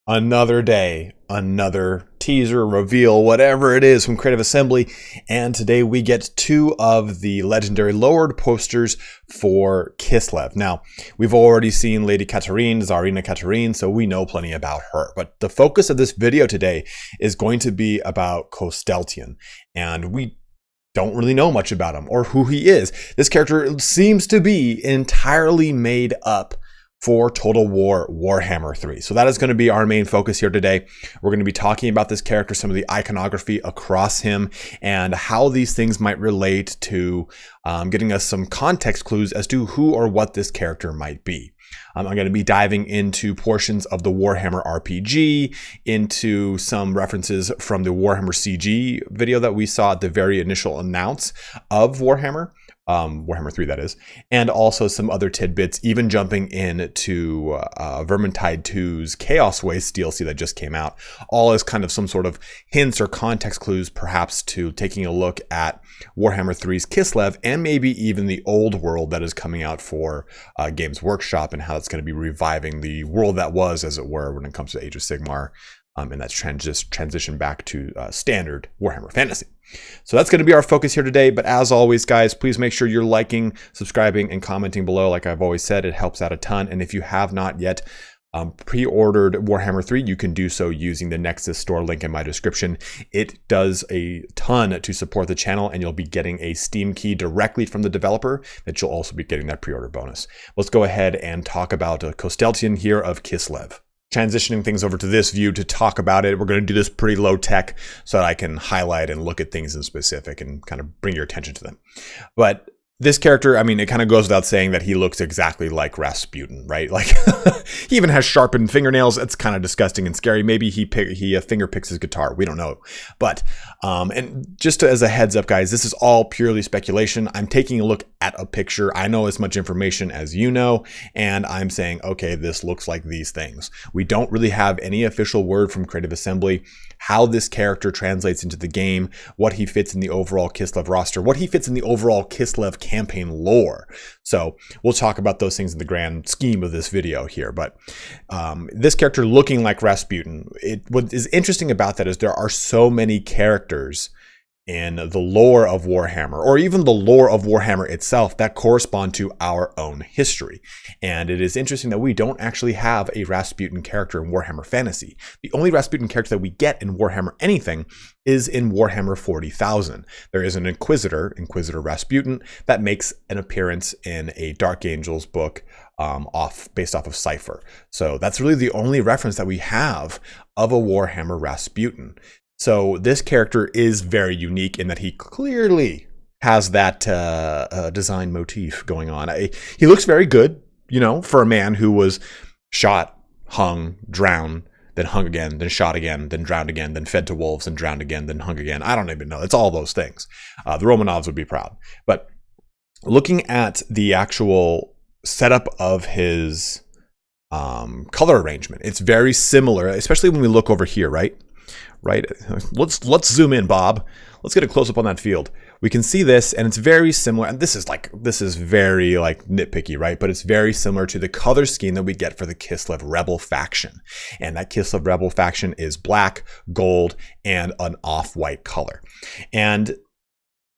Another day, another teaser, reveal, whatever it is from Creative Assembly. And today we get two of the Legendary Lord posters for Kislev. Now, we've already seen Lady Katarin, Tzarina Katarin, so we know plenty about her. But the focus of this video today is going to be about Kostaltyn. And we don't really know much about him or who he is. This character seems to be entirely made up for Total War Warhammer 3. So that is going to be our main focus here today. We're going to be talking about this character, some of the iconography across him, and how these things might relate to getting us some context clues as to who or what this character might be. I'm going to be diving into portions of the Warhammer RPG, into some references from the Warhammer CG video that we saw at the very initial announce of Warhammer. Warhammer 3, that is, and also some other tidbits, even jumping into Vermintide 2's Chaos Waste DLC that just came out, all as kind of some sort of hints or context clues, perhaps to taking a look at Warhammer 3's Kislev, and maybe even the old world that is coming out for Games Workshop, and how it's going to be reviving the world that was, as it were, when it comes to Age of Sigmar, and that's transition back to standard Warhammer Fantasy. So that's going to be our focus here today. But as always, guys, please make sure you're liking, subscribing, and commenting below. Like I've always said, it helps out a ton. And if you have not yet pre-ordered Warhammer 3, you can do so using the Nexus store link in my description. It does a ton to support the channel, and you'll be getting a Steam key directly from the developer that you'll also be getting that pre-order bonus. Let's go ahead and talk about Kostaltyn here of Kislev. Transitioning things over to this view to talk about it. We're going to do this pretty low tech so that I can highlight and look at things in specific and kind of bring your attention to them. But this character, I mean, it kind of goes without saying that he looks exactly like Rasputin, right? Like he even has sharpened fingernails. It's kind of disgusting and scary. Maybe he finger picks his guitar. We don't know. But and just as a heads up, guys, this is all purely speculation. I'm taking a look at a picture. I know as much information as you know, and I'm saying, okay, this looks like these things. We don't really have any official word from Creative Assembly how this character translates into the game, what he fits in the overall Kislev roster, what he fits in the overall Kislev campaign lore. So we'll talk about those things in the grand scheme of this video here. But this character looking like Rasputin, what is interesting about that is there are so many characters in the lore of Warhammer, or even the lore of Warhammer itself, that correspond to our own history. And it is interesting that we don't actually have a Rasputin character in Warhammer Fantasy. The only Rasputin character that we get in Warhammer anything is in Warhammer 40,000. There is an Inquisitor Rasputin, that makes an appearance in a Dark Angels book based off of Cypher. So that's really the only reference that we have of a Warhammer Rasputin. So this character is very unique in that he clearly has that design motif going on. He looks very good, you know, for a man who was shot, hung, drowned, then hung again, then shot again, then drowned again, then fed to wolves and drowned again, then hung again. I don't even know. It's all those things. The Romanovs would be proud. But looking at the actual setup of his color arrangement, it's very similar, especially when we look over here, right? Let's zoom in, Bob. Let's get a close up on that field. We can see this, and it's very similar. And this is very like nitpicky, right? But it's very similar to the color scheme that we get for the Kislev Rebel faction. And that Kislev Rebel faction is black, gold, and an off-white color. And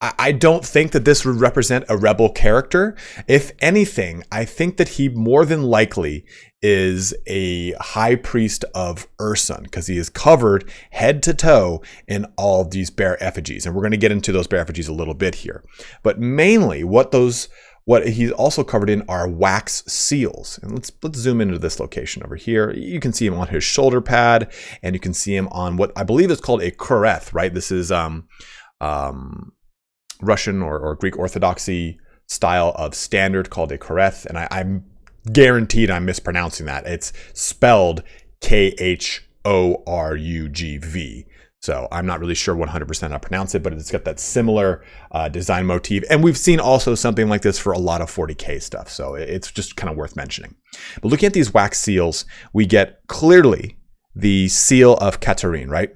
I don't think that this would represent a rebel character. If anything, I think that he more than likely is a High Priest of Ursun, because he is covered head to toe in all of these bear effigies. And we're going to get into those bear effigies a little bit here. But mainly what he's also covered in are wax seals. And let's zoom into this location over here. You can see him on his shoulder pad, and you can see him on what I believe is called a Khorne, right? This is Russian or Greek Orthodoxy style of standard called a Khorne, and I'm guaranteed I'm mispronouncing that. It's spelled Khorugv. So I'm not really sure 100% how to pronounce it, but it's got that similar design motif. And we've seen also something like this for a lot of 40K stuff. So it's just kind of worth mentioning. But looking at these wax seals, we get clearly the seal of Katarin, right?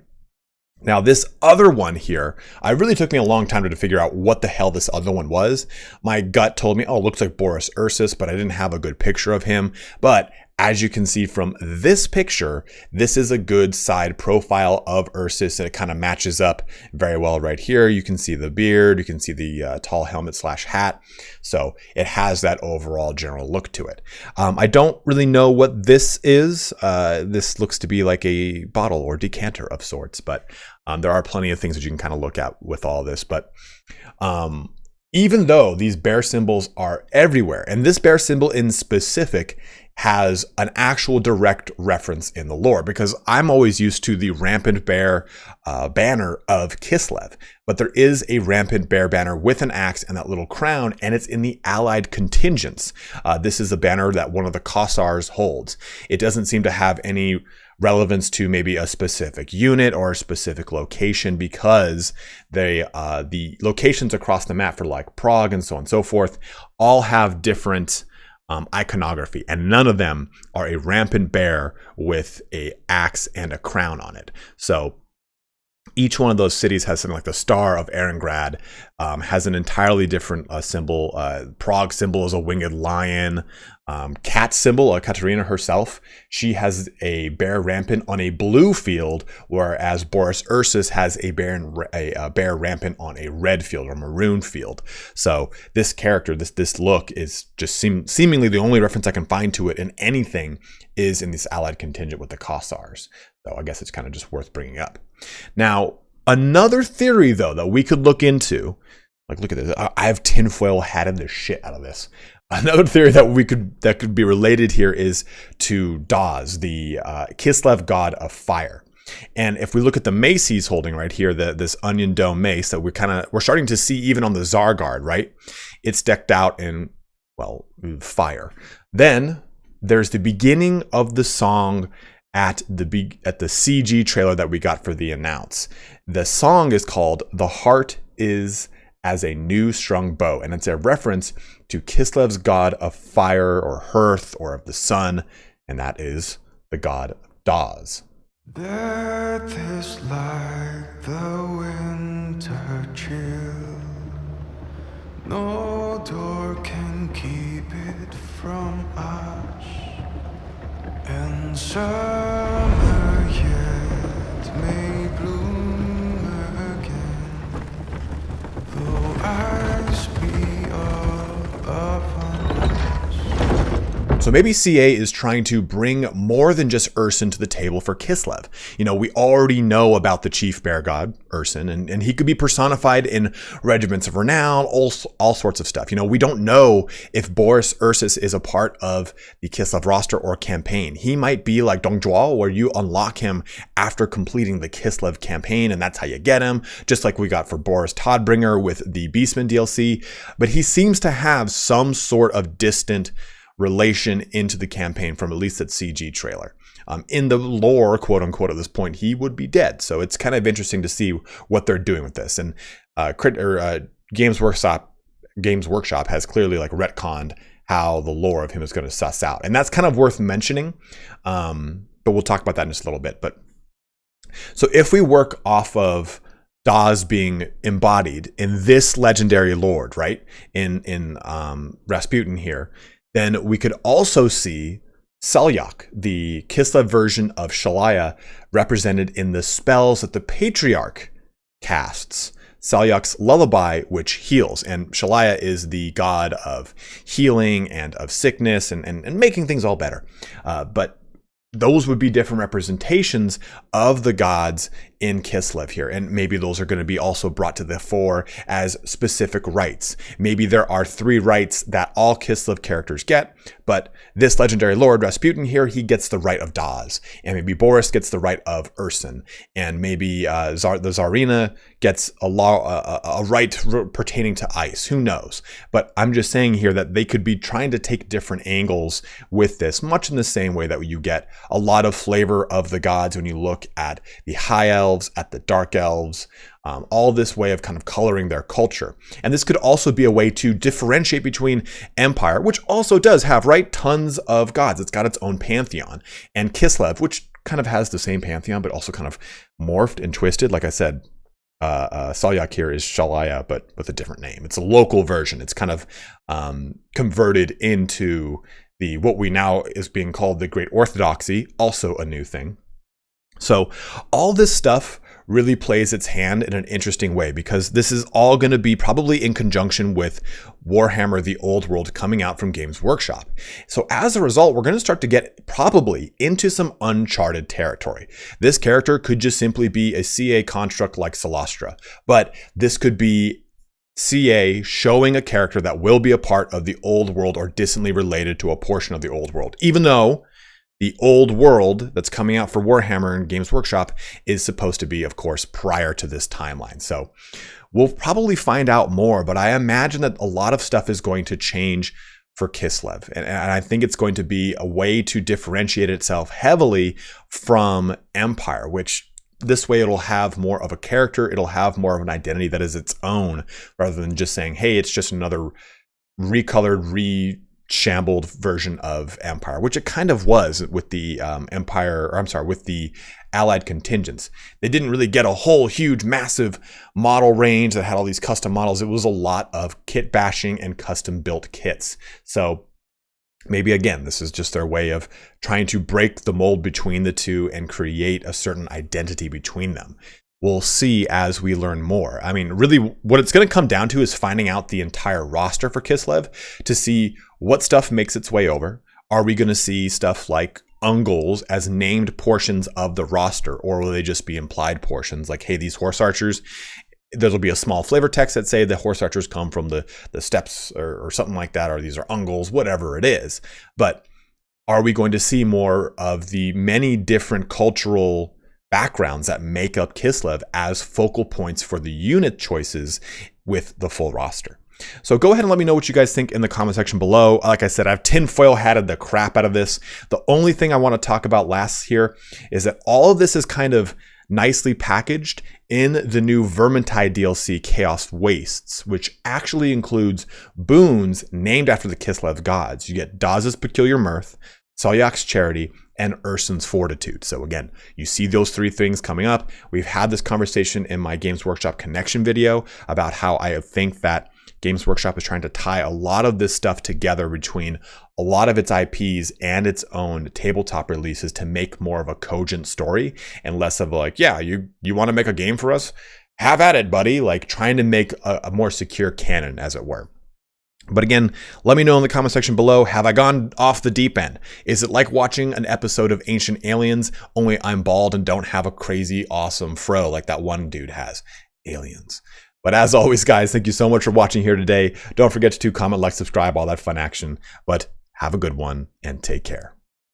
Now, this other one here, it really took me a long time to figure out what the hell this other one was. My gut told me, oh, it looks like Boris Ursus, but I didn't have a good picture of him. But as you can see from this picture, this is a good side profile of Ursus, and it kind of matches up very well right here. You can see the beard, you can see the tall helmet / hat. So it has that overall general look to it. I don't really know what this is. This looks to be like a bottle or decanter of sorts, but there are plenty of things that you can kind of look at with all this. But even though these bear symbols are everywhere, and this bear symbol in specific has an actual direct reference in the lore, because I'm always used to the rampant bear banner of Kislev, but there is a rampant bear banner with an axe and that little crown, and it's in the allied contingents. This is a banner that one of the Kossars holds. It doesn't seem to have any relevance to maybe a specific unit or a specific location, because they the locations across the map for like Prague and so on and so forth all have different iconography, and none of them are a rampant bear with a axe and a crown on it. So each one of those cities has something like the Star of Erengrad has an entirely different symbol. Prague symbol is a winged lion. Cat symbol, Katarina herself, she has a bear rampant on a blue field, whereas Boris Ursus has a bear rampant on a red field or maroon field. So this character, this look is just seemingly the only reference I can find to it in anything is in this allied contingent with the Kossars. So I guess it's kind of just worth bringing up. Now, another theory though that we could look into, like look at this, I have tinfoil hatted the shit out of this. Another theory that could be related here is to Daz, the Kislev god of fire. And if we look at the mace he's holding right here, this onion dome mace that we're starting to see even on the Zargard, right? It's decked out in, well, fire. Then there's the beginning of the song at the CG trailer that we got for the announce. The song is called "The Heart Is as a New Strung Bow," and it's a reference to Kislev's god of fire or hearth or of the sun, and that is the god Daz. Death is like the winter chill. No door can keep it from us. And summer yet may bloom again, though ice be all upon us. So maybe CA is trying to bring more than just Ursun to the table for Kislev. You know, we already know about the chief bear god, Ursun, and he could be personified in regiments of renown, all sorts of stuff. You know, we don't know if Boris Ursus is a part of the Kislev roster or campaign. He might be like Dongjua, where you unlock him after completing the Kislev campaign, and that's how you get him, just like we got for Boris Todbringer with the Beastman DLC. But he seems to have some sort of distant relation into the campaign from at least that CG trailer. In the lore, quote unquote, at this point, he would be dead. So it's kind of interesting to see what they're doing with this. And Games Workshop has clearly like retconned how the lore of him is going to suss out. And that's kind of worth mentioning. But we'll talk about that in just a little bit. But so if we work off of Daz being embodied in this legendary lord, right? In Rasputin here, then we could also see Salyak, the Kislev version of Shalaya, represented in the spells that the Patriarch casts. Salyak's Lullaby, which heals, and Shalaya is the god of healing and of sickness and making things all better. But those would be different representations of the gods in Kislev here. And maybe those are going to be also brought to the fore as specific rights. Maybe there are 3 rights that all Kislev characters get, but this legendary lord, Rasputin here, he gets the right of Daz. And maybe Boris gets the right of Ursun. And maybe the Tzarina gets a right pertaining to ice. Who knows? But I'm just saying here that they could be trying to take different angles with this, much in the same way that you get a lot of flavor of the gods when you look at the high elves, at the dark elves, all this way of kind of coloring their culture. And this could also be a way to differentiate between Empire, which also does have, right, tons of gods. It's got its own pantheon. And Kislev, which kind of has the same pantheon, but also kind of morphed and twisted. Like I said, Salyak here is Shalaya, but with a different name. It's a local version. It's kind of converted into what we now is being called the Great Orthodoxy, also a new thing. So all this stuff really plays its hand in an interesting way, because this is all going to be probably in conjunction with Warhammer the Old World coming out from Games Workshop. So as a result, we're going to start to get probably into some uncharted territory. This character could just simply be a CA construct like Celastra, but this could be CA showing a character that will be a part of the Old World or distantly related to a portion of the Old World, even though the Old World that's coming out for Warhammer and Games Workshop is supposed to be, of course, prior to this timeline. So we'll probably find out more, but I imagine that a lot of stuff is going to change for Kislev. And I think it's going to be a way to differentiate itself heavily from Empire, which this way it'll have more of a character. It'll have more of an identity that is its own, rather than just saying, hey, it's just another recolored, shambled version of Empire, which it kind of was with the with the Allied contingents. They didn't really get a whole huge massive model range that had all these custom models. It was a lot of kit bashing and custom built kits. So maybe again, this is just their way of trying to break the mold between the two and create a certain identity between them. We'll see as we learn more. I mean, really what it's going to come down to is finding out the entire roster for Kislev to see what stuff makes its way over. Are we going to see stuff like Ungles as named portions of the roster, or will they just be implied portions like, hey, these horse archers, there'll be a small flavor text that say the horse archers come from the steppes or something like that, or these are Ungles, whatever it is. But are we going to see more of the many different cultural backgrounds that make up Kislev as focal points for the unit choices with the full roster? So go ahead and let me know what you guys think in the comment section below. Like I said, I've tinfoil hatted the crap out of this. The only thing I want to talk about last here is that all of this is kind of nicely packaged in the new Vermintide DLC Chaos Wastes, which actually includes boons named after the Kislev gods. You get Daz's Peculiar Mirth, Salyak's Charity, and Ursun's Fortitude. So again, you see those three things coming up. We've had this conversation in my Games Workshop connection video about how I think that Games Workshop is trying to tie a lot of this stuff together between a lot of its IPs and its own tabletop releases to make more of a cogent story and less of like, yeah, you want to make a game for us? Have at it, buddy. Like trying to make a more secure canon, as it were. But again, let me know in the comment section below, have I gone off the deep end? Is it like watching an episode of Ancient Aliens, only I'm bald and don't have a crazy awesome fro like that one dude has? Aliens. But as always, guys, thank you so much for watching here today. Don't forget to comment, like, subscribe, all that fun action. But have a good one and take care.